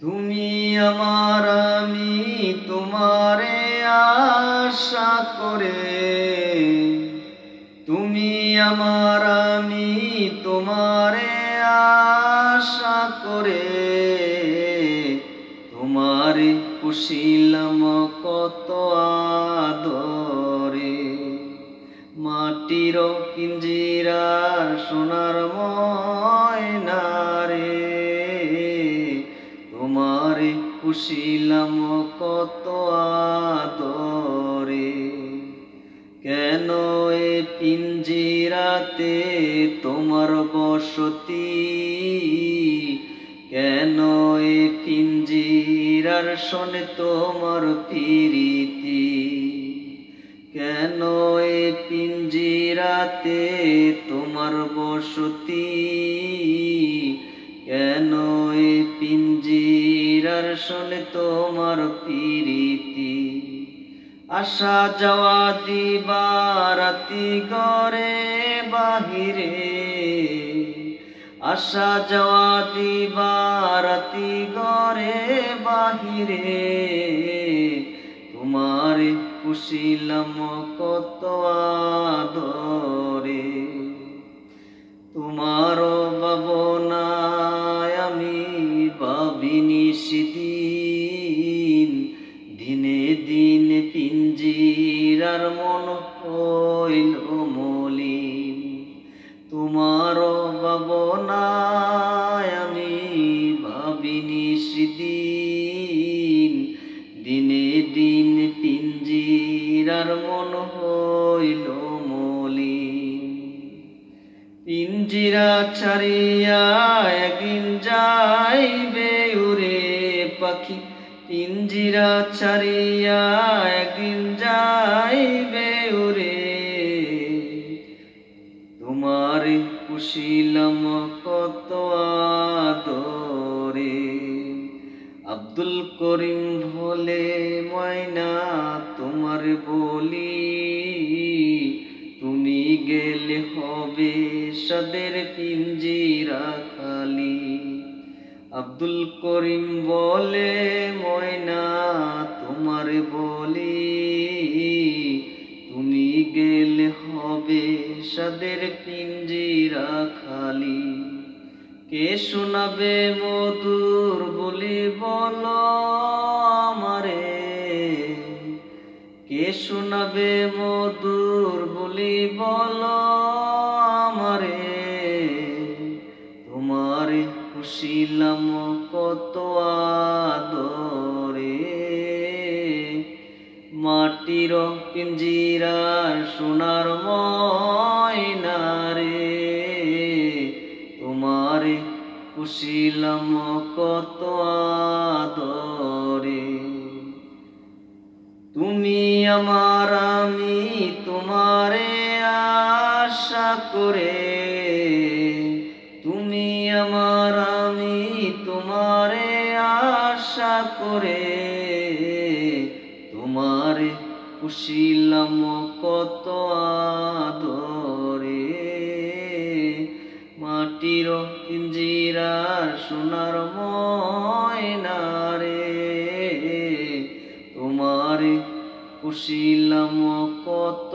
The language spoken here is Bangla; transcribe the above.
তুমি আমার আমি তোমারে আশা করে, তুমি আমার আমি তোমারে আশা করে, তোমারে পুষিলাম কত আদরে। মাটির পিঞ্জিরার সোনার ময়না রে, তোমারে পুষিলাম কত আদরে। কেন এ পিঞ্জিরাতে তোমার বসতি, কেন এ পিঞ্জিরার শোনে তোমার প্রীতি, কেন এ পিঞ্জিরাতে তোমার বসতি, কেন এ পিঞ্জিরার শোনে তোমার প্রীতি। আসা যাওয়া দিবারাতি ঘরে বাহিরে, আসা যাওয়া দিবারাতি ঘরে বাহিরে, তোমারে পুষিলাম কত আদরে। তোমার ভাবনায় আমি ভাবিনি সেদিন, দিনে দিনে পিঞ্জিরার মন হইল মলিন। তোমার ভাবনায় আমি ভাবিনি সেদিন, দিনে দিন পিঞ্জিরার মন হইল মলিন। পিঞ্জিরা ছাড়িয়া একদিন যাইবে উড়ে পাখি, পিঞ্জিরা ছাড়িয়া একদিন যাইবে উড়ে, তোমারে পুষিলাম কত আদরে। আব্দুল করিম বলে ময়না তোমার বলি, তুমি গেলে হবে সাদের পিঞ্জিরা খালি। আব্দুল করিম বলে ময়না তোমার বলি, তুমি গেলে হবে সাদের পিঞ্জিরা খালি। কে শোনাবে মধুর বলি বলো আমারে, কে শোনাবে মধুর বলি বলো আমারে, তোমারে পুষিলাম কত আদরে। মাটির পিঞ্জিরার সোনার ময়না রে, তোমারে পুষিলাম কত আদরে। তুমি আমার আমি তোমারে আশা করে, তুমি আমার আমি তোমারে আশা করে, তোমারে পুষিলাম কত আদরে। মাটির পিঞ্জিরার সোনার ময়না রে, তোমারে পুষিলাম কত